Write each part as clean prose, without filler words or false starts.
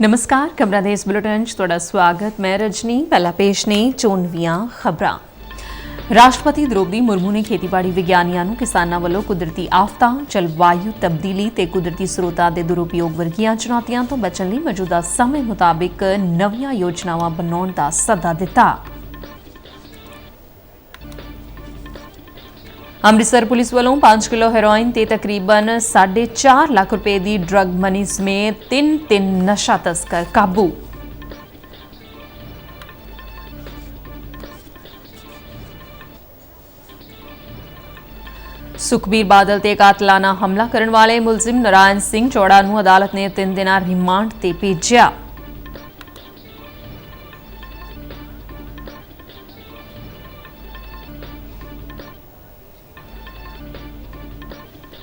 नमस्कार कमरा देश बुलेटिन च तुहाडा स्वागत। मैं रजनी। पहला पेश ने चोणवीआं खबरां। राष्ट्रपति द्रौपदी मुर्मू ने खेतीबाड़ी विग्यानियां नूं किसानां वल्लों कुदरती आफतां, जलवायु तब्दीली ते कुदरती स्रोतां दे दुरुपयोग वर्गीआं चुनौतियां तो बचण लई मौजूदा समय मुताबिक नवीआं योजनावां बनाउण दा सੱਦਾ दित्ता। अमृतसर पुलिस वालों 5 किलो हेरोइन ते तकरीबन 4.5 लाख रुपए की ड्रग मनी समेत तीन नशा तस्कर काबू। सुखबीर बादल ते कातलाना हमला करने वाले मुलजिम नारायण सिंह चौड़ा नूं अदालत ने 3 दिन रिमांड ते भेजिया।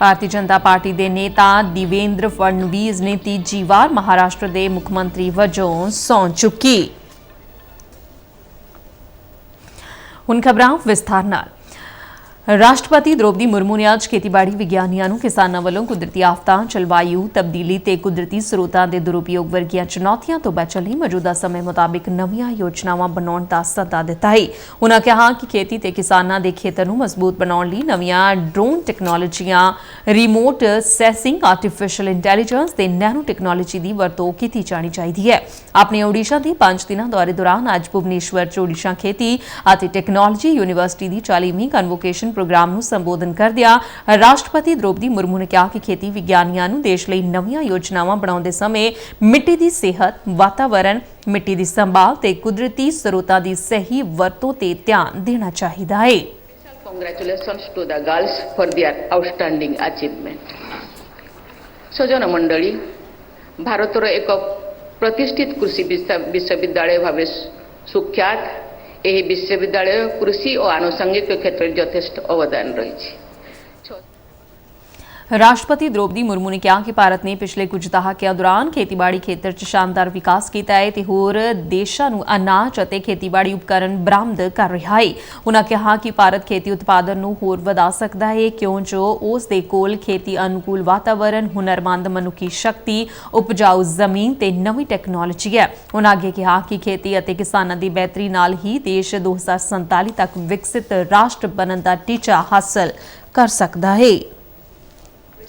भारतीय जनता पार्टी के नेता देवेंद्र फडणवीस ने तीजी वार महाराष्ट्र के मुख्यमंत्री वजों सौं चुकी। हुण खबरां विस्तार नाल। राष्ट्रपति द्रौपदी मुर्मू ने अज खेतीबाड़ी विग्यानियां नूं किसानां वल्लों कुदरती आफतां, जलवायु तब्दीली ते कुदरती स्रोतां दे दुरुपयोग वर्गीआं चुनौतियां तो बचण लई मौजूदा समय मुताबिक नवीआं योजनावां बनाउण दा सੱਦਾ दित्ता है। उन्हां कहा कि खेती ते किसानां दे खेतर नूं मजबूत बनाउण लई नवीआं ड्रोन टैक्नोलॉजियां, रिमोट सैंसिंग, आर्टिफिशियल इंटैलीजेंस ते नैनो टैक्नोलॉजी दी वरतों कीती जानी चाहिदी है। अपने ओडिशा दे 5 दिनां दौरे दौरान अज भुवनेश्वर च ओडिशा खेती अते टैक्नोलॉजी यूनीवर्सिटी दी 40वीं कन्वोकेशन प्रोग्राम ਨੂੰ ਸੰਬੋਧਨ ਕਰਦਿਆਂ ਰਾਸ਼ਟਰਪਤੀ द्रौपदी मुर्मू ने कहा कि खेती ਵਿਗਿਆਨੀਆਂ ਨੂੰ ਦੇਸ਼ ਲਈ ਨਵੀਆਂ ਯੋਜਨਾਵਾਂ ਬਣਾਉਂਦੇ ਸਮੇਂ ਮਿੱਟੀ ਦੀ ਸਿਹਤ, ਵਾਤਾਵਰਣ, ਮਿੱਟੀ ਦੀ ਸੰਭਾਲ ਤੇ ਕੁਦਰਤੀ ਸਰੋਤਾਂ ਦੀ ਸਹੀ ਵਰਤੋਂ ਤੇ ਧਿਆਨ ਦੇਣਾ ਚਾਹੀਦਾ ਹੈ। Congratulations to the girls for their outstanding achievement. सजन मंडली, भारतर एक प्रतिष्ठित कृषि विश्वविद्यालय भाव सुख्यात यह विश्वविद्यालय कृषि और आनुषंगिक क्षेत्र में यथेष्ट अवदान रही। राष्ट्रपति द्रौपदी मुर्मू ने कहा कि भारत ने पिछले कुछ दहाकिਆਂ दौरान खेतीबाड़ी खेतर च शानदार विकास किया है ते होर देशां नूं अनाज अते खेतीबाड़ी उपकरण बरामद कर रहा है। उन्हां कहा कि भारत खेती उत्पादन नूं होर वधा सकदा है क्यों जो उस दे कोल खेती अनुकूल वातावरण, हुनरमंद मनुखी शक्ति, उपजाऊ जमीन ते नवीं टैक्नोलॉजी है। उन्हां अगे कहा कि खेती अते किसानां दी बेहतरी नाल ही देश 2047 तक विकसित राष्ट्र बनने दा टीचा हासिल कर सकदा है।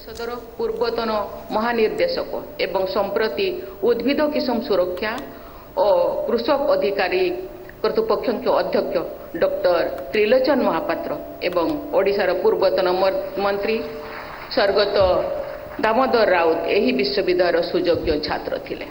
सदर पूर्वतन महानिर्देशक एवं संप्रति उद्भिद किसम सुरक्षा और कृषक अधिकारी कर्तृपक्ष के अध्यक्ष डॉक्टर त्रिलोचन महापात्र एवं ओडिशार पूर्वतन मंत्री स्वर्गत दामोदर राउत यही विश्वविद्यालय सुयोग्य छात्र थिले।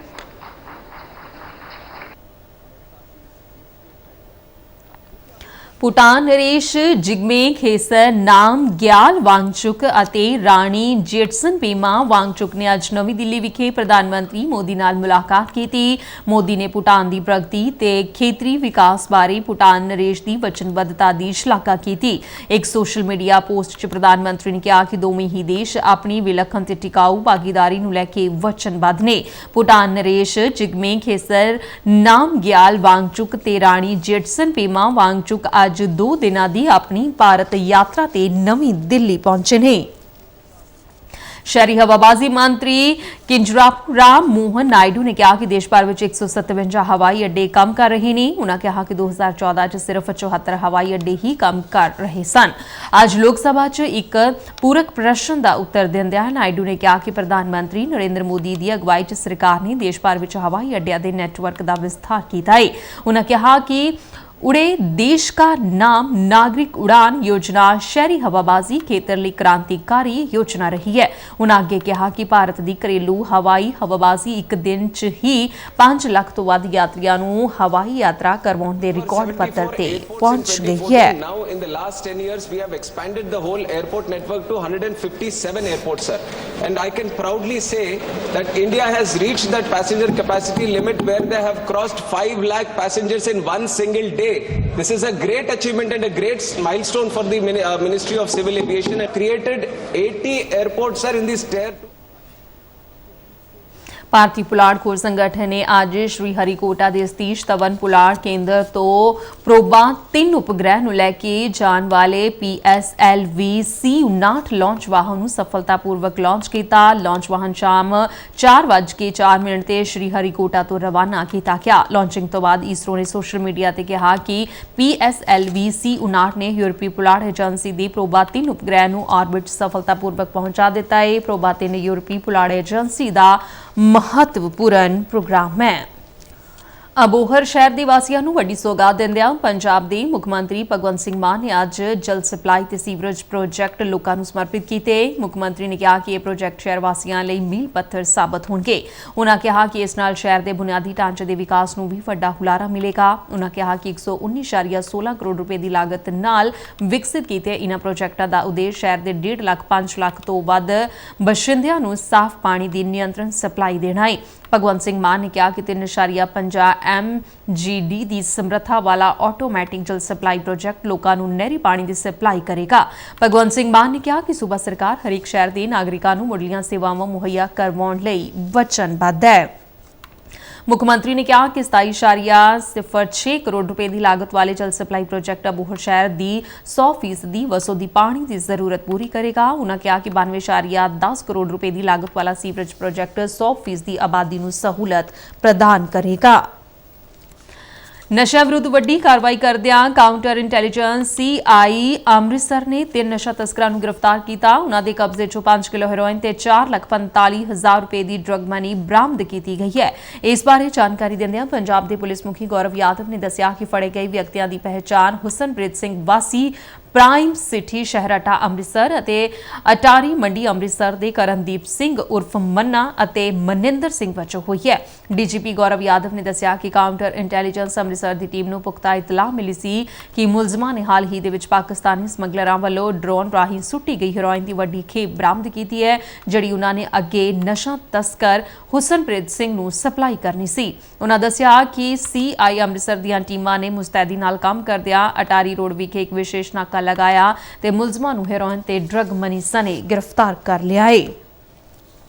भूटान नरेश जिग्मे खेसर नाम ग्याल वांगचुक अते राणी जेटसन पेमा वांगचुक ने अज नवी दिल्ली विखे प्रधानमंत्री मोदी नाल मुलाकात की। मोदी ने भूटान की प्रगति ते खेतरी विकास बारे भूटान नरेश की वचनबद्धता की शलाघा की। एक सोशल मीडिया पोस्ट च प्रधानमंत्री ने कहा कि दोवें ही देश अपनी विलखण ते टिकाऊ भागीदारी नूं लैके वचनबद्ध ने। भूटान नरेश जिग्मे खेसर नाम ग्याल वांगचुक ते राणी जेटसन पेमा वांगचुक अज 2 दिनां दी अपनी भारत यात्रा ते नवी दिल्ली पहुंचे ने। शहरी हवाबाजी मंत्री किंजरापू राम मोहन नायडू ने कहा कि देश भर में 157 हवाई अड्डे काम कर रहे हैं। उन्होंने कहा कि 2014 च सिर्फ 74 हवाई अड्डे ही काम कर रहे सन। आज लोकसभा च एक पूरक प्रश्न का उत्तर देंदे नायडू ने कहा कि प्रधानमंत्री नरेंद्र मोदी की अगवाई च सरकार ने देश भर में हवाई अड्डिया के नैटवर्क का विस्तार किया है। उन्होंने कहा कि उड़े देश का नाम नागरिक उड़ान योजना शहरी हवाबाजी खेतर लिए क्रांतिकारी योजना रही है। उन्होंने आगे कहा कि भारत की घरेलू हवाई हवाबाजी एक दिन च ही 5 लाख तो वध यात्रियों को हवाई यात्रा करवाने के रिकॉर्ड पत्र ते पहुंच गई है। Now in the last 10 years we have expanded the whole airport network to 157 airports, sir. And I can proudly say that India has reached that passenger capacity limit where they have crossed 5 lakh passengers in one single day. This is a great achievement and a great milestone for the Ministry of Civil Aviation. It created 80 airports, sir, in this tier. ਭਾਰਤੀ ਪੁਲਾੜ ਖੋਜ ਸੰਗਠਨ ਨੇ ਅੱਜ ਸ਼੍ਰੀ ਹਰੀਕੋਟਾ ਦੇ ਸਤੀਸ਼ ਧਵਨ ਪੁਲਾੜ ਕੇਂਦਰ ਤੋਂ ਪ੍ਰੋਬਾ 3 ਉਪਗ੍ਰਹਿ ਨੂੰ ਲੈ ਕੇ ਜਾਣ ਵਾਲੇ PSLV C-59 ਲਾਂਚ ਵਾਹਨ ਨੂੰ ਸਫਲਤਾਪੂਰਵਕ ਲਾਂਚ ਕੀਤਾ। ਲਾਂਚ ਵਾਹਨ ਸ਼ਾਮ 4:04 ਤੇ ਸ਼੍ਰੀ ਹਰੀਕੋਟਾ ਤੋਂ ਰਵਾਨਾ ਕੀਤਾ ਗਿਆ। ਲਾਂਚਿੰਗ ਤੋਂ ਬਾਅਦ ਇਸਰੋ ਨੇ ਸੋਸ਼ਲ ਮੀਡੀਆ ਤੇ ਕਿਹਾ ਕਿ PSLV C-59 ਨੇ ਯੂਰਪੀ ਪੁਲਾੜ ਏਜੰਸੀ ਦੀ ਪ੍ਰੋਬਾ 3 ਉਪਗ੍ਰਹਿ ਨੂੰ ਆਰਬਿਟ 'ਚ ਸਫਲਤਾਪੂਰਵਕ ਪਹੁੰਚਾ ਦਿੱਤਾ ਹੈ। ਪ੍ਰੋਬਾ 3 ਯੂਰਪੀ ਪੁਲਾੜ ਏਜੰਸੀ ਦਾ ਮਹੱਤਵਪੂਰਨ ਪ੍ਰੋਗਰਾਮ ਹੈ। ਅਬੋਹਰ ਸ਼ਹਿਰ ਦੇ ਵਾਸੀਆਂ ਨੂੰ ਵੱਡੀ ਸੌਗਾਤ ਦਿੰਦਿਆਂ ਪੰਜਾਬ ਦੇ ਮੁੱਖ ਮੰਤਰੀ ਭਗਵੰਤ ਸਿੰਘ ਮਾਨ ਨੇ ਅੱਜ ਜਲ ਸਪਲਾਈ ਤੇ ਸੀਵਰੇਜ ਪ੍ਰੋਜੈਕਟ ਲੋਕਾਂ ਨੂੰ ਸਮਰਪਿਤ ਕੀਤੇ। ਮੁੱਖ ਮੰਤਰੀ ਨੇ ਕਿਹਾ ਕਿ ਇਹ ਪ੍ਰੋਜੈਕਟ ਸ਼ਹਿਰ ਵਾਸੀਆਂ ਲਈ ਮੀਲ ਪੱਥਰ ਸਾਬਤ ਹੋਣਗੇ। ਉਨ੍ਹਾਂ ਕਿਹਾ ਕਿ ਇਸ ਨਾਲ ਸ਼ਹਿਰ ਦੇ ਬੁਨਿਆਦੀ ਢਾਂਚੇ ਦੇ ਵਿਕਾਸ ਨੂੰ ਵੀ ਵੱਡਾ ਹੁਲਾਰਾ ਮਿਲੇਗਾ। ਉਨ੍ਹਾਂ ਕਿਹਾ ਕਿ 119.16 ਕਰੋੜ ਰੁਪਏ ਦੀ ਲਾਗਤ ਨਾਲ ਵਿਕਸਿਤ ਕੀਤੇ ਇਨ੍ਹਾਂ ਪ੍ਰੋਜੈਕਟਾਂ ਦਾ ਉਦੇਸ਼ ਸ਼ਹਿਰ ਦੇ 1.5 ਲੱਖ 5 ਲੱਖ ਤੋਂ ਵੱਧ ਬਸ਼ਿੰਦਿਆਂ ਨੂੰ ਸਾਫ਼ ਪਾਣੀ ਦੀ ਨਿਯੰਤਰਣ ਸਪਲਾਈ ਦੇਣਾ ਹੈ। ਭਗਵੰਤ ਸਿੰਘ ਮਾਨ ਨੇ ਕਿਹਾ ਕਿ 3.50 MGD ਦੀ ਸਮਰੱਥਾ ਵਾਲਾ ਆਟੋਮੈਟਿਕ ਜਲ ਸਪਲਾਈ ਪ੍ਰੋਜੈਕਟ ਲੋਕਾਂ ਨੂੰ ਨਹਿਰੀ ਪਾਣੀ ਦੀ ਸਪਲਾਈ ਕਰੇਗਾ। ਭਗਵੰਤ ਸਿੰਘ ਮਾਨ ਨੇ ਕਿਹਾ ਕਿ ਸੂਬਾ ਸਰਕਾਰ ਹਰੇਕ ਸ਼ਹਿਰ ਦੇ ਨਾਗਰਿਕਾਂ ਨੂੰ ਮੁੱਢਲੀਆਂ ਸੇਵਾਵਾਂ ਮੁਹੱਈਆ ਕਰਵਾਉਣ ਲਈ ਵਚਨਬੱਧ ਹੈ। ਮੁੱਖ ਮੰਤਰੀ ਨੇ ਕਿਹਾ ਕਿ 27.06 ਕਰੋੜ ਰੁਪਏ ਦੀ ਲਾਗਤ ਵਾਲੇ ਜਲ ਸਪਲਾਈ ਪ੍ਰੋਜੈਕਟ ਅਬੋਹਰ ਸ਼ਹਿਰ ਦੀ 100% ਵਸੋਂ ਦੀ ਪਾਣੀ ਦੀ ਜ਼ਰੂਰਤ ਪੂਰੀ ਕਰੇਗਾ। ਉਨ੍ਹਾਂ ਕਿਹਾ ਕਿ 92.10 ਕਰੋੜ ਰੁਪਏ ਦੀ ਲਾਗਤ ਵਾਲਾ ਸੀਵਰੇਜ ਪ੍ਰੋਜੈਕਟ 100% ਆਬਾਦੀ ਨੂੰ ਸਹੂਲਤ ਪ੍ਰਦਾਨ ਕਰੇਗਾ। ਨਸ਼ਾ ਵਿਰੁੱਧ ਵੱਡੀ ਕਾਰਵਾਈ ਕਰਦਿਆਂ ਕਾਊਂਟਰ ਇੰਟੈਲੀਜੈਂਸ CI ਅੰਮ੍ਰਿਤਸਰ ਨੇ 3 ਨਸ਼ਾ ਤਸਕਰਾਂ ਨੂੰ ਗ੍ਰਿਫਤਾਰ ਕੀਤਾ। ਉਨ੍ਹਾਂ ਦੇ ਕਬਜ਼ੇ 'ਚੋਂ 5 ਕਿਲੋ ਹੈਰੋਇਨ ਤੇ 4,45,000 ਰੁਪਏ ਦੀ ਡਰੱਗ ਮਨੀ ਬਰਾਮਦ ਕੀਤੀ ਗਈ ਹੈ। ਇਸ ਬਾਰੇ ਜਾਣਕਾਰੀ ਦਿੰਦਿਆਂ ਪੰਜਾਬ ਦੇ ਪੁਲਿਸ ਮੁਖੀ ਗੌਰਵ ਯਾਦਵ ਨੇ ਦੱਸਿਆ ਕਿ ਫੜੇ ਗਏ ਵਿਅਕਤੀਆਂ ਦੀ ਪਹਿਚਾਣ ਹੁਸਨਪ੍ਰੀਤ ਸਿੰਘ ਵਾਸੀ ਪ੍ਰਾਈਮ ਸਿਟੀ ਸ਼ਹਿਰਾਟਾ ਅੰਮ੍ਰਿਤਸਰ ਅਤੇ ਅਟਾਰੀ ਮੰਡੀ ਅੰਮ੍ਰਿਤਸਰ ਦੇ ਕਰਨਦੀਪ ਸਿੰਘ ਉਰਫ ਮੰਨਾ ਅਤੇ ਮਨਿੰਦਰ ਸਿੰਘ ਵਜੋਂ ਹੋਈ ਹੈ। DGP ਗੌਰਵ ਯਾਦਵ ਨੇ ਦੱਸਿਆ ਕਿ ਕਾਊਂਟਰ ਇੰਟੈਲੀਜੈਂਸ ਅੰਮ੍ਰਿਤਸਰ ਦੀ ਟੀਮ ਨੂੰ ਪੁਖਤਾ ਇਤਲਾਹ ਮਿਲੀ ਸੀ ਕਿ ਮੁਲਜ਼ਮਾਂ ਨੇ ਹਾਲ ਹੀ ਦੇ ਵਿੱਚ ਪਾਕਿਸਤਾਨੀ ਸਮਗਲਰਾਂ ਵੱਲੋਂ ਡਰੋਨ ਰਾਹੀਂ ਸੁੱਟੀ ਗਈ ਹੈਰੋਇਨ ਦੀ ਵੱਡੀ ਖੇਪ ਬਰਾਮਦ ਕੀਤੀ ਹੈ, ਜਿਹੜੀ ਉਹਨਾਂ ਨੇ ਅੱਗੇ ਨਸ਼ਾ ਤਸਕਰ ਹੁਸਨਪ੍ਰੀਤ ਸਿੰਘ ਨੂੰ ਸਪਲਾਈ ਕਰਨੀ ਸੀ। ਉਹਨਾਂ ਦੱਸਿਆ ਕਿ CI ਅੰਮ੍ਰਿਤਸਰ ਦੀਆਂ ਟੀਮਾਂ ਨੇ ਮੁਸਤੈਦੀ ਨਾਲ ਕੰਮ ਕਰਦਿਆਂ ਅਟਾਰੀ ਰੋਡ ਵਿਖੇ ਇੱਕ ਵਿਸ਼ੇਸ਼ ਨਾਕਾ ਲਗਾਇਆ ਤੇ ਮੁਲਜ਼ਮਾਂ ਨੂੰ ਹੈਰੋਇਨ ਤੇ ਡਰੱਗ ਮਨੀ ਸਣੇ ਗ੍ਰਿਫਤਾਰ ਕਰ ਲਿਆ ਹੈ।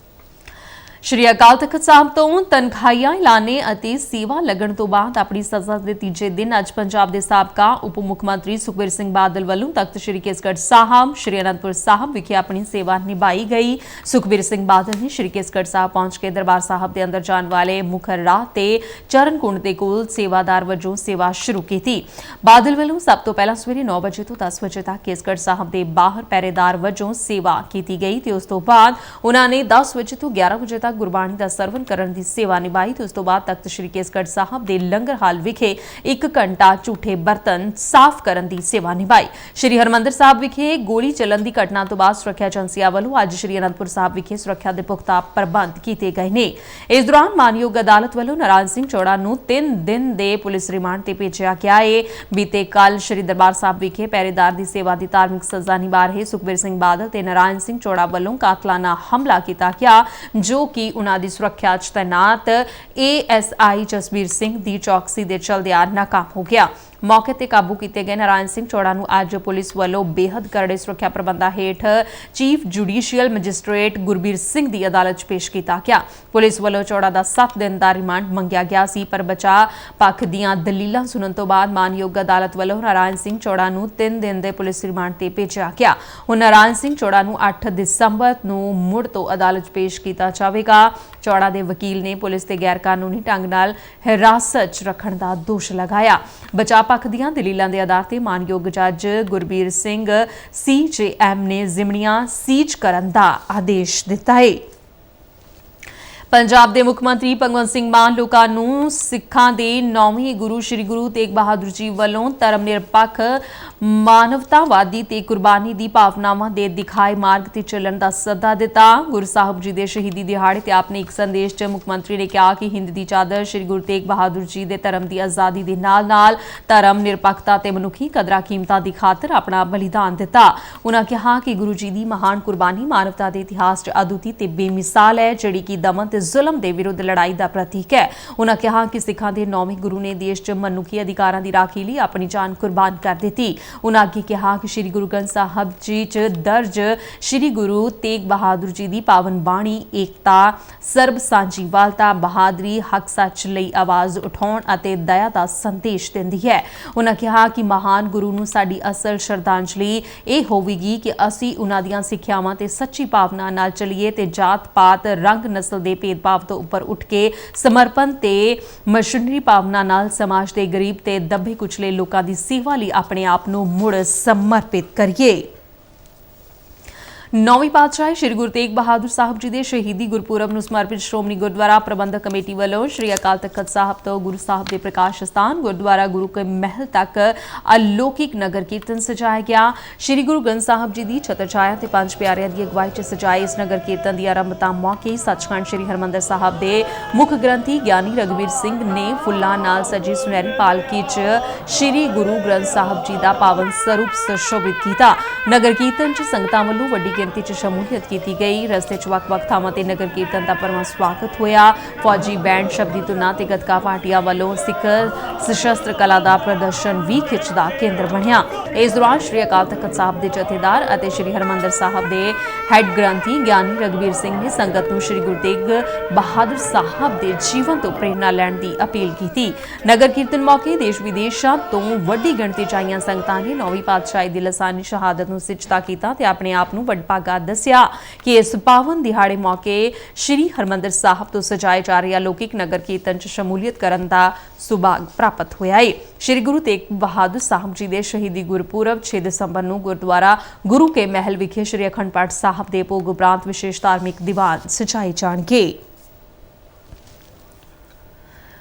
ਸ਼੍ਰੀ ਅਕਾਲ ਤਖ਼ਤ ਸਾਹਿਬ ਤੋਂ ਤਨਖਾਹੀਆਂ ਐਲਾਨੇ ਅਤੇ ਸੇਵਾ ਲੱਗਣ ਤੋਂ ਬਾਅਦ ਆਪਣੀ ਸਜ਼ਾ ਦੇ ਤੀਜੇ ਦਿਨ ਅੱਜ ਪੰਜਾਬ ਦੇ ਸਾਬਕਾ ਉਪ ਮੁੱਖ ਮੰਤਰੀ ਸੁਖਬੀਰ ਸਿੰਘ ਬਾਦਲ ਵੱਲੋਂ ਤਖਤ ਸ਼੍ਰੀ ਕੇਸਗੜ੍ਹ ਸਾਹਿਬ ਸ਼੍ਰੀ ਅਨੰਦਪੁਰ ਸਾਹਿਬ ਵਿਖੇ ਆਪਣੀ ਸੇਵਾ ਨਿਭਾਈ ਗਈ। ਸੁਖਬੀਰ ਸਿੰਘ ਬਾਦਲ ਨੇ ਸ਼੍ਰੀ ਕੇਸਗੜ੍ਹ ਸਾਹਿਬ ਪਹੁੰਚ ਕੇ ਦਰਬਾਰ ਸਾਹਿਬ ਦੇ ਅੰਦਰ ਜਾਣ ਵਾਲੇ ਮੁੱਖ ਰਾਹ ਤੇ ਚਰਨ ਕੁੰਡ ਦੇ ਕੋਲ ਸੇਵਾਦਾਰ ਵਜੋਂ ਸੇਵਾ ਸ਼ੁਰੂ ਕੀਤੀ। ਬਾਦਲ ਵੱਲੋਂ ਸਭ ਤੋਂ ਪਹਿਲਾਂ ਸਵੇਰੇ 9 ਵਜੇ ਤੋਂ 10 ਵਜੇ ਤੱਕ ਕੇਸਗੜ੍ਹ ਸਾਹਿਬ ਦੇ ਬਾਹਰ ਪਹਿਰੇਦਾਰ ਵਜੋਂ ਸੇਵਾ ਕੀਤੀ ਗਈ ਤੇ ਉਸ ਤੋਂ ਬਾਅਦ ਉਹਨਾਂ ਨੇ 10 ਵਜੇ ਤੋਂ 11 ਵਜੇ ਤੱਕ ਗੁਰਬਾਣੀ ਦਾ ਸਰਵਨ ਕਰਨ ਦੀ ਸੇਵਾ ਨਿਭਾਈ ਤੇ ਉਸ ਤੋਂ ਬਾਅਦ ਤਖਤ ਸ਼੍ਰੀ ਕੇਸਗੜ੍ਹ ਸਾਹਿਬ ਦੇ ਲੰਗਰ ਹਾਲ ਵਿਖੇ 1 ਘੰਟਾ ਝੂਠੇ ਬਰਤਨ ਸਾਫ਼ ਕਰਨ ਦੀ ਸੇਵਾ ਨਿਭਾਈ। ਸ਼੍ਰੀ ਹਰਿਮੰਦਰ ਸਾਹਿਬ ਵਿਖੇ ਗੋਲੀ ਚੱਲਣ ਦੀ ਘਟਨਾ ਤੋਂ ਬਾਅਦ ਸੁਰੱਖਿਆ ਏਜੰਸੀਆਂ ਵੱਲੋਂ ਅੱਜ ਸ਼੍ਰੀ ਅਨੰਦਪੁਰ ਸਾਹਿਬ ਵਿਖੇ ਸੁਰੱਖਿਆ ਦੇ ਪੁਖਤਾ ਪ੍ਰਬੰਧ ਕੀਤੇ ਗਏ ਨੇ। ਇਸ ਦੌਰਾਨ ਮਾਨਯੋਗ ਅਦਾਲਤ ਵੱਲੋਂ ਨਾਰਾਇਣ ਸਿੰਘ ਚੌੜਾ ਨੂੰ 3 ਦਿਨ ਦੇ ਪੁਲਿਸ ਰਿਮਾਂਡ ਤੇ ਭੇਜਿਆ ਗਿਆ ਹੈ। ਬੀਤੇ ਕੱਲ ਸ਼੍ਰੀ ਦਰਬਾਰ ਸਾਹਿਬ ਵਿਖੇ ਪਹਿਰੇਦਾਰ ਦੀ ਸੇਵਾ ਦੀ ਧਾਰਮਿਕ ਸਜ਼ਾ ਨਿਭਾ ਰਹੇ ਸੁਖਬੀਰ ਸਿੰਘ ਬਾਦਲ ਤੇ ਨਾਰਾਇਣ ਸਿੰਘ ਚੌੜਾ ਵੱਲੋਂ ਕਾਤਲਾਨਾ ਹਮਲਾ ਕੀਤਾ ਗਿਆ, ਜੋ ਕਿ ਉਹਨਾਂ ਦੀ ਸੁਰੱਖਿਆ 'ਚ ਤੈਨਾਤ ASI ਜਸਬੀਰ ਸਿੰਘ ਦੀ ਚੌਕਸੀ ਦੇ ਚਲਦਿਆਂ ਨਾਕਾਮ ਹੋ ਗਿਆ। ਮੌਕੇ ਤੇ ਕਾਬੂ ਕੀਤੇ ਗਏ ਨਾਰਾਇਣ ਸਿੰਘ ਚੌੜਾ ਨੂੰ ਅੱਜ ਪੁਲਿਸ ਵੱਲੋਂ ਬੇਹੱਦ ਕਰੜੇ ਸੁਰੱਖਿਆ ਪ੍ਰਬੰਧਾਂ ਹੇਠ chief judicial magistrate Gurbir Singh ਦੀ ਅਦਾਲਤ 'ਚ ਪੇਸ਼ ਕੀਤਾ ਗਿਆ। ਪੁਲਿਸ ਵੱਲੋਂ ਚੌੜਾ ਦਾ 7 ਦਿਨ ਦਾ ਰਿਮਾਂਡ ਮੰਗਿਆ ਗਿਆ ਸੀ, ਪਰ ਬਚਾਅ ਪੱਖ ਦੀਆਂ ਦਲੀਲਾਂ ਸੁਣਨ ਤੋਂ ਬਾਅਦ ਮਾਨਯੋਗ ਅਦਾਲਤ ਵੱਲੋਂ ਨਾਰਾਇਣ ਸਿੰਘ ਚੌੜਾ ਨੂੰ 3 ਦਿਨ ਦੇ ਪੁਲਿਸ ਰਿਮਾਂਡ ਤੇ ਭੇਜਿਆ ਗਿਆ। ਹੁਣ ਨਾਰਾਇਣ ਸਿੰਘ ਚੌੜਾ ਨੂੰ 8 ਦਸੰਬਰ ਨੂੰ ਮੁੜ ਤੋਂ ਅਦਾਲਤ 'ਚ ਪੇਸ਼ ਕੀਤਾ ਜਾਵੇਗਾ। ਚੌੜਾ ਦੇ ਵਕੀਲ ਨੇ ਪੁਲਿਸ ਤੇ ਗੈਰ ਕਾਨੂੰਨੀ ਢੰਗ ਨਾਲ ਹਿਰਾਸਤ 'ਚ ਰੱਖਣ ਦਾ ਦੋਸ਼ ਲਗਾਇਆ। ਬਚਾਅ ਪੱਖ ਦੀਆਂ ਦਲੀਲਾਂ ਦੇ ਆਧਾਰ ਤੇ ਮਾਨਯੋਗ ਜੱਜ ਗੁਰਬੀਰ ਸਿੰਘ CJM ਨੇ ਜ਼ਿਮਨੀਆਂ ਸੀਜ਼ ਕਰਨ ਦਾ ਆਦੇਸ਼ ਦਿੱਤਾ ਹੈ। ਪੰਜਾਬ ਦੇ ਮੁੱਖ ਮੰਤਰੀ ਭਗਵੰਤ ਸਿੰਘ ਮਾਨ ਲੋਕਾਂ ਨੂੰ ਸਿੱਖਾਂ ਦੇ 9ਵੇਂ ਗੁਰੂ ਸ੍ਰੀ ਗੁਰੂ ਤੇਗ ਬਹਾਦਰ ਜੀ ਵੱਲੋਂ ਧਰਮ ਨਿਰਪੱਖ ਮਾਨਵਤਾਵਾਦੀ ਤੇ ਕੁਰਬਾਨੀ ਦੀ ਭਾਵਨਾਵਾਂ ਦੇ ਦਿਖਾਏ ਮਾਰਗ ਤੇ ਚੱਲਣ ਦਾ ਸੱਦਾ ਦਿੱਤਾ। ਗੁਰੂ ਸਾਹਿਬ ਜੀ ਦੇ ਸ਼ਹੀਦੀ ਦਿਹਾੜੇ ਤੇ ਆਪਣੇ ਇੱਕ ਸੰਦੇਸ਼ 'ਚ ਮੁੱਖ ਮੰਤਰੀ ਨੇ ਕਿਹਾ ਕਿ ਹਿੰਦ ਦੀ ਚਾਦਰ ਸ੍ਰੀ ਗੁਰੂ ਤੇਗ ਬਹਾਦਰ ਜੀ ਦੇ ਧਰਮ ਦੀ ਆਜ਼ਾਦੀ ਦੇ ਨਾਲ-ਨਾਲ ਧਰਮ ਨਿਰਪੱਖਤਾ ਤੇ ਮਨੁੱਖੀ ਕਦਰਾਂ ਕੀਮਤਾਂ ਦੀ ਖਾਤਰ ਆਪਣਾ ਬਲੀਦਾਨ ਦਿੱਤਾ। ਉਨ੍ਹਾਂ ਕਿਹਾ ਕਿ ਗੁਰੂ ਜੀ ਦੀ ਮਹਾਨ ਕੁਰਬਾਨੀ ਮਾਨਵਤਾ ਦੇ ਇਤਿਹਾਸ 'ਚ ਅਦੁੱਤੀ ਤੇ ਬੇਮਿਸਾਲ ਹੈ, ਜਿਹੜੀ ਕਿ ਦਮਨ ਤੇ ਤੇ ਜ਼ੁਲਮ ਦੇ ਵਿਰੁੱਧ ਲੜਾਈ ਦਾ ਪ੍ਰਤੀਕ ਹੈ। ਉਨ੍ਹਾਂ ਕਿਹਾ ਕਿ ਸਿੱਖਾਂ ਦੇ 9ਵੇਂ ਗੁਰੂ ਨੇ ਦੇਸ਼ 'ਚ ਮਨੁੱਖੀ ਅਧਿਕਾਰਾਂ ਦੀ ਰਾਖੀ ਲਈ ਆਪਣੀ ਜਾਨ ਕੁਰਬਾਨ ਕਰ ਦਿੱਤੀ। ਉਨ੍ਹਾਂ ਅੱਗੇ ਕਿਹਾ ਕਿ ਸ੍ਰੀ ਗੁਰੂ ਗ੍ਰੰਥ ਸਾਹਿਬ ਜੀ 'ਚ ਦਰਜ ਸ੍ਰੀ ਗੁਰੂ ਤੇਗ ਬਹਾਦਰ ਜੀ ਦੀ ਪਾਵਨ ਬਾਣੀ ਏਕਤਾ, ਸਰਬ ਸਾਂਝੀਵਾਲਤਾ, ਬਹਾਦਰੀ, ਹੱਕ ਸੱਚ ਲਈ ਆਵਾਜ਼ ਉਠਾਉਣ ਅਤੇ ਦਇਆ ਦਾ ਸੰਦੇਸ਼ ਦਿੰਦੀ ਹੈ। ਉਨ੍ਹਾਂ ਕਿਹਾ ਕਿ ਮਹਾਨ ਗੁਰੂ ਨੂੰ ਸਾਡੀ ਅਸਲ ਸ਼ਰਧਾਂਜਲੀ ਇਹ ਹੋਵੇਗੀ ਕਿ ਅਸੀਂ ਉਨ੍ਹਾਂ ਦੀਆਂ ਸਿੱਖਿਆਵਾਂ ਤੇ ਸੱਚੀ ਭਾਵਨਾ ਨਾਲ ਚੱਲੀਏ ਤੇ ਜਾਤ-ਪਾਤ, ਰੰਗ, ਨਸਲ ਦੇ ਭੇਦਭਾਵ ਤੋਂ ਉੱਪਰ ਉੱਠ ਕੇ ਸਮਰਪਣ ਤੇ ਮਸ਼ੀਨਰੀ ਭਾਵਨਾ ਨਾਲ ਸਮਾਜ ਦੇ ਗਰੀਬ ਤੇ ਦੱਬੇ ਕੁਚਲੇ ਲੋਕਾਂ ਦੀ ਸੇਵਾ ਲਈ ਆਪਣੇ ਆਪ ਨੂੰ ਮੁੜ ਸਮਰਪਿਤ ਕਰੀਏ। ਨੌਵੀਂ ਪਾਤਸ਼ਾਹੀ ਸ੍ਰੀ ਗੁਰੂ ਤੇਗ ਬਹਾਦਰ ਸਾਹਿਬ ਜੀ ਦੇ ਸ਼ਹੀਦੀ ਗੁਰਪੁਰਬ ਨੂੰ ਸਮਰਪਿਤ ਸ਼੍ਰੋਮਣੀ ਗੁਰਦੁਆਰਾ ਪ੍ਰਬੰਧਕ ਕਮੇਟੀ ਵੱਲੋਂ ਸ੍ਰੀ ਅਕਾਲ ਤਖਤ ਸਾਹਿਬ ਤੋਂ ਗੁਰੂ ਸਾਹਿਬ ਦੇ ਪ੍ਰਕਾਸ਼ ਸਥਾਨ ਗੁਰਦੁਆਰਾ ਗੁਰੂ ਕੇ ਮਹਿਲ ਤੱਕ ਅਲੌਕਿਕ ਨਗਰ ਕੀਰਤਨ ਸਜਾਇਆ ਗਿਆ। ਸ੍ਰੀ ਗੁਰੂ ਗ੍ਰੰਥ ਸਾਹਿਬ ਜੀ ਦੀ ਛਤਰ ਛਾਇਆ ਤੇ ਪੰਜ ਪਿਆਰਿਆਂ ਦੀ ਅਗਵਾਈ 'ਚ ਸਜਾਏ ਇਸ ਨਗਰ ਕੀਰਤਨ ਦੀ ਆਰੰਭਤਾ ਮੌਕੇ ਸੱਚਖੰਡ ਸ੍ਰੀ ਹਰਿਮੰਦਰ ਸਾਹਿਬ ਦੇ ਮੁੱਖ ਗ੍ਰੰਥੀ ਗਿਆਨੀ ਰਘਵੀਰ ਸਿੰਘ ਨੇ ਫੁੱਲਾਂ ਨਾਲ ਸਜੀ ਸੁਨਹਿਰੀ ਪਾਲਕੀ 'ਚ ਸ੍ਰੀ ਗੁਰੂ ਗ੍ਰੰਥ ਸਾਹਿਬ ਜੀ ਦਾ ਪਾਵਨ ਸਰੂਪ ਸੁਸ਼ੋਭਿਤ ਕੀਤਾ। ਨਗਰ ਕੀਰਤਨ 'ਚ ਸੰਗਤਾਂ ਵੱਲੋਂ ਵੱਡੀ ਗਿਣਤੀ 'ਚ ਸ਼ਮੂਲੀਅਤ ਕੀਤੀ ਗਈ। ਰਸਤੇ 'ਚ ਵੱਖ-ਵੱਖ ਥਾਵਾਂ ਤੇ ਨਗਰ ਕੀਰਤਨ ਦਾ ਭਰਵਾਂ ਸਵਾਗਤ ਹੋਇਆ। ਫੌਜੀ ਬੈਂਡ, ਸ਼ਬਦੀ ਧੁਨਾਂ ਤੇ ਗੱਤਕਾ ਪਾਰਟੀਆਂ ਵੱਲੋਂ ਸਿੱਖ ਸਸ਼ਸਤਰ ਕਲਾ ਦਾ ਪ੍ਰਦਰਸ਼ਨ ਵੀ ਖਿੱਚ ਦਾ ਕੇਂਦਰ ਬਣਿਆ। ਇਸ ਦੌਰਾਨ ਸ੍ਰੀ ਅਕਾਲ ਤਖਤ ਸਾਹਿਬ ਦੇ ਜਥੇਦਾਰ ਅਤੇ ਸ੍ਰੀ ਹਰਿਮੰਦਰ ਸਾਹਿਬ ਦੇ ਹੈੱਡ ਗ੍ਰੰਥੀ ਗਿਆਨੀ ਰਘਵੀਰ ਸਿੰਘ ਨੇ ਸੰਗਤ ਨੂੰ ਸ੍ਰੀ ਗੁਰੂ ਤੇਗ ਬਹਾਦਰ ਸਾਹਿਬ ਦੇ ਜੀਵਨ ਤੋਂ ਪ੍ਰੇਰਨਾ ਲੈਣ ਦੀ ਅਪੀਲ ਕੀਤੀ। ਨਗਰ ਕੀਰਤਨ ਮੌਕੇ ਦੇਸ਼ ਵਿਦੇਸ਼ਾਂ ਤੋਂ ਵੱਡੀ ਗਿਣਤੀ 'ਚ ਆਈਆਂ ਸੰਗਤਾਂ ਨੇ ਨੌਵੀਂ ਪਾਤਸ਼ਾਹੀ ਦੀ ਲਸਾਨੀ ਸ਼ਹਾਦਤ ਨੂੰ ਸਿਜਦਾ ਕੀਤਾ ਤੇ ਆਪਣੇ ਆਪ ਨੂੰ ਵਡਭਾਗਾ ਦੱਸਿਆ ਕਿ ਇਸ ਪਾਵਨ ਦਿਹਾੜੇ ਮੌਕੇ ਸ੍ਰੀ ਹਰਿਮੰਦਰ ਸਾਹਿਬ ਤੋਂ ਸਜਾਏ ਜਾ ਰਹੇ ਅਲੌਕਿਕ ਨਗਰ ਕੀਰਤਨ 'ਚ ਸ਼ਮੂਲੀਅਤ ਕਰਨ ਦਾ ਸੁਭਾਗ ਪ੍ਰਾਪਤ ਹੋਇਆ ਹੈ। ਸ੍ਰੀ ਗੁਰੂ ਤੇਗ ਬਹਾਦਰ ਸਾਹਿਬ ਜੀ ਦੇ ਸ਼ਹੀਦੀ ਗੁਰਪੁਰਬ 6 ਦਸੰਬਰ ਨੂੰ ਗੁਰਦੁਆਰਾ ਗੁਰੂ ਕੇ ਮਹਿਲ ਵਿਖੇ ਸ੍ਰੀ ਅਖੰਡ ਪਾਠ ਸਾਹਿਬ ਦੇ ਭੋਗ ਉਪਰੰਤ ਵਿਸ਼ੇਸ਼ ਧਾਰਮਿਕ ਦੀਵਾਨ ਸਜਾਏ ਜਾਣਗੇ।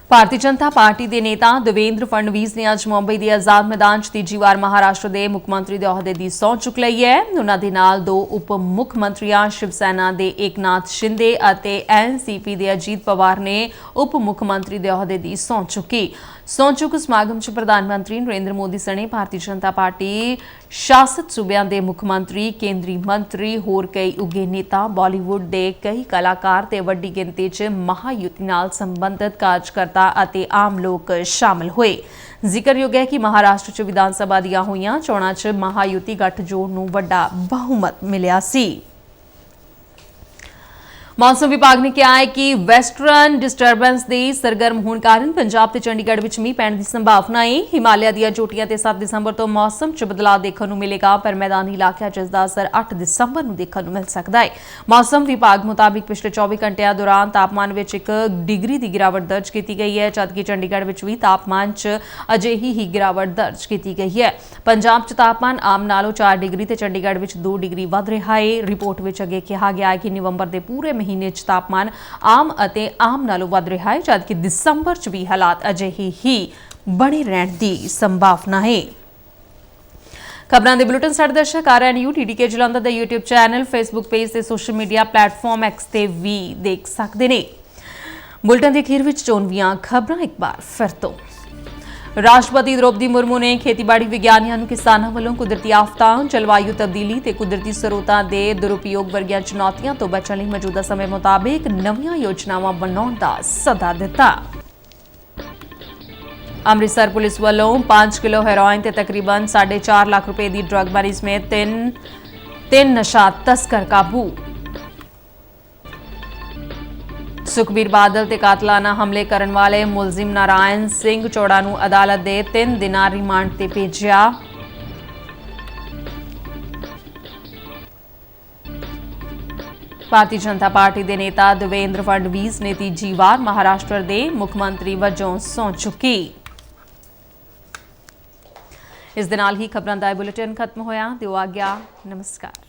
ਭਾਰਤੀ ਜਨਤਾ ਪਾਰਟੀ ਦੇ ਨੇਤਾ ਦੇਵੇਂਦਰ ਫਡਣਵੀਸ ਨੇ ਅੱਜ ਮੁੰਬਈ ਦੇ ਆਜ਼ਾਦ ਮੈਦਾਨ 'ਚ ਤੀਜੀ ਵਾਰ ਮਹਾਰਾਸ਼ਟਰ ਦੇ ਮੁੱਖ ਮੰਤਰੀ ਦੇ ਅਹੁਦੇ ਦੀ ਸਹੁੰ ਚੁੱਕ ਲਈ ਹੈ। ਉਨ੍ਹਾਂ ਦੇ ਨਾਲ ਦੋ ਉਪ ਮੁੱਖ ਮੰਤਰੀਆਂ ਸ਼ਿਵ ਸੈਨਾ ਦੇ ਏਕਨਾਥ ਸ਼ਿੰਦੇ ਅਤੇ ਐਨਸੀਪੀ ਦੇ ਅਜੀਤ ਪਵਾਰ ਨੇ ਉਪ ਮੁੱਖ ਮੰਤਰੀ ਦੇ ਅਹੁਦੇ ਦੀ ਸਹੁੰ ਚੁੱਕੀ। ਸਹੁੰ ਚੁੱਕ ਸਮਾਗਮ 'ਚ ਪ੍ਰਧਾਨ ਮੰਤਰੀ ਨਰਿੰਦਰ ਮੋਦੀ ਸਣੇ ਭਾਰਤੀ ਜਨਤਾ ਪਾਰਟੀ ਸ਼ਾਸਤ ਸੂਬਿਆਂ ਦੇ ਮੁੱਖ ਮੰਤਰੀ, ਕੇਂਦਰੀ ਮੰਤਰੀ, ਹੋਰ ਕਈ ਉੱਘੇ ਨੇਤਾ, ਬਾਲੀਵੁੱਡ ਦੇ ਕਈ ਕਲਾਕਾਰ ਤੇ ਵੱਡੀ ਗਿਣਤੀ 'ਚ ਮਹਾਯੁਤੀ ਨਾਲ ਸੰਬੰਧਿਤ ਕਾਰਜਕਰਤਾ ਅਤੇ ਆਮ ਲੋਕ ਸ਼ਾਮਲ ਹੋਏ। ਜ਼ਿਕਰਯੋਗ ਹੈ ਕਿ ਮਹਾਰਾਸ਼ਟਰ 'ਚ ਵਿਧਾਨ ਸਭਾ ਦੀਆਂ ਹੋਈਆਂ ਚੋਣਾਂ 'ਚ ਮਹਾਯੁਤੀ ਗੱਠਜੋੜ ਨੂੰ ਵੱਡਾ ਬਹੁਮਤ ਮਿਲਿਆ ਸੀ। ਮੌਸਮ ਵਿਭਾਗ ਨੇ ਕਿਹਾ ਹੈ ਕਿ ਵੈਸਟਰਨ ਡਿਸਟਰਬੈਂਸ ਦੇ ਸਰਗਰਮ ਹੋਣ ਕਾਰਨ ਪੰਜਾਬ ਤੇ ਚੰਡੀਗੜ੍ਹ ਵਿੱਚ ਮੀਂਹ ਪੈਣ ਦੀ ਸੰਭਾਵਨਾ ਹੈ। ਹਿਮਾਲਿਆ ਦੀਆਂ ਚੋਟੀਆਂ ਤੇ 7 ਦਸੰਬਰ ਤੋਂ ਮੌਸਮ 'ਚ ਬਦਲਾਅ ਦੇਖਣ ਨੂੰ ਮਿਲੇਗਾ, ਪਰ ਮੈਦਾਨੀ ਇਲਾਕਿਆਂ 'ਚ ਇਸ ਦਾ ਅਸਰ 8 ਦਸੰਬਰ ਨੂੰ ਦੇਖਣ ਨੂੰ ਮਿਲ ਸਕਦਾ ਹੈ। ਮੌਸਮ ਵਿਭਾਗ ਮੁਤਾਬਿਕ ਪਿਛਲੇ 24 ਘੰਟਿਆਂ ਦੌਰਾਨ ਤਾਪਮਾਨ ਵਿੱਚ 1 ਡਿਗਰੀ ਦੀ ਗਿਰਾਵਟ ਦਰਜ ਕੀਤੀ ਗਈ ਹੈ, ਜਦਕਿ ਚੰਡੀਗੜ੍ਹ ਵਿੱਚ ਵੀ ਤਾਪਮਾਨ 'ਚ ਅਜਿਹੀ ਹੀ ਗਿਰਾਵਟ ਦਰਜ ਕੀਤੀ ਗਈ ਹੈ। ਪੰਜਾਬ 'ਚ ਤਾਪਮਾਨ ਆਮ ਨਾਲੋਂ 4 ਡਿਗਰੀ ਤੇ ਚੰਡੀਗੜ੍ਹ ਵਿੱਚ 2 ਡਿਗਰੀ ਵੱਧ ਰਿਹਾ ਹੈ। ਰਿਪੋਰਟ ਵਿੱਚ ਅੱਗੇ ਕਿਹਾ ਗਿਆ ਹੈ ਕਿ ਨਵੰਬਰ ਦੇ ਪੂਰੇ ਮਹੀਨੇ 'ਚ ਤਾਪਮਾਨ ਆਮ ਅਤੇ ਆਮ ਨਾਲੋਂ ਵੱਧ ਰਿਹਾ ਹੈ, ਜਦਕਿ ਦਸੰਬਰ 'ਚ ਵੀ ਹਾਲਾਤ ਅਜਿਹੇ ਹੀ ਬਣੇ ਰਹਿਣ ਦੀ ਸੰਭਾਵਨਾ ਹੈ। ਖਬਰਾਂ ਦੇ ਬੁਲੇਟਿਨ ਸਾਡੇ ਦਰਸ਼ਕ RNU TDK ਜਲੰਧਰ ਦਾ YouTube ਚੈਨਲ, Facebook ਪੇਜ ਤੇ ਸੋਸ਼ਲ ਮੀਡੀਆ ਪਲੇਟਫਾਰਮ X ਤੇ ਵੀ ਦੇਖ ਸਕਦੇ ਨੇ। ਬੁਲੇਟਿਨ ਦੇ ਅਖੀਰ ਵਿੱਚ ਚੋਣਵੀਆਂ ਖਬਰਾਂ ਇੱਕ ਵਾਰ ਫਿਰ ਤੋਂ। ਰਾਸ਼ਟਰਪਤੀ ਦ੍ਰੋਪਦੀ ਮੁਰਮੂ ਨੇ ਖੇਤੀਬਾੜੀ ਵਿਗਿਆਨੀਆਂ ਨੂੰ ਕਿਸਾਨਾਂ ਵੱਲੋਂ ਕੁਦਰਤੀ ਆਫਤਾਂ, ਜਲਵਾਯੂ ਤਬਦੀਲੀ ਤੇ ਕੁਦਰਤੀ ਸਰੋਤਾਂ ਦੇ ਦੁਰਉਪਯੋਗ ਵਰਗੀਆਂ ਚੁਣੌਤੀਆਂ ਤੋਂ ਬਚਣ ਲਈ ਮੌਜੂਦਾ ਸਮੇਂ ਮੁਤਾਬਿਕ ਨਵੀਆਂ ਯੋਜਨਾਵਾਂ ਬਣਾਉਣ ਦਾ ਸੱਦਾ ਦਿੱਤਾ। ਅੰਮ੍ਰਿਤਸਰ ਪੁਲਿਸ ਵੱਲੋਂ 5 ਕਿਲੋ ਹੈਰੋਇਨ ਤੇ ਤਕਰੀਬਨ 4.5 ਲੱਖ ਰੁਪਏ ਦੀ ਡਰੱਗ ਮਨੀ ਸਮੇਤ ਤਿੰਨ ਨਸ਼ਾ ਤਸਕਰ ਕਾਬੂ। ਸੁਖਬੀਰ ਬਾਦਲ ਤੇ ਕਾਤਲਾਨਾ ਹਮਲੇ ਕਰਨ ਵਾਲੇ ਮੁਲਜ਼ਮ ਨਾਰਾਇਣ ਸਿੰਘ ਚੋੜਾ ਨੂੰ ਅਦਾਲਤ ਦੇ 3 ਦਿਨਾਂ ਰਿਮਾਂਡ ਤੇ ਭੇਜਿਆ। ਭਾਰਤੀ ਜਨਤਾ ਪਾਰਟੀ ਦੇ ਨੇਤਾ ਦੇਵੇਂਦਰ ਫਡਣਵੀਸ ਨੇ ਤੀਜੀ ਵਾਰ ਮਹਾਰਾਸ਼ਟਰ ਦੇ ਮੁੱਖ ਮੰਤਰੀ ਵਜੋਂ ਸਹੁੰ ਚੁੱਕੀ। ਇਸ ਦੇ ਨਾਲ ਹੀ ਖਬਰਾਂ ਦਾ ਬੁਲੇਟਿਨ ਖਤਮ ਹੋਇਆ। ਦਿਓ ਆਗਿਆ, ਨਮਸਕਾਰ।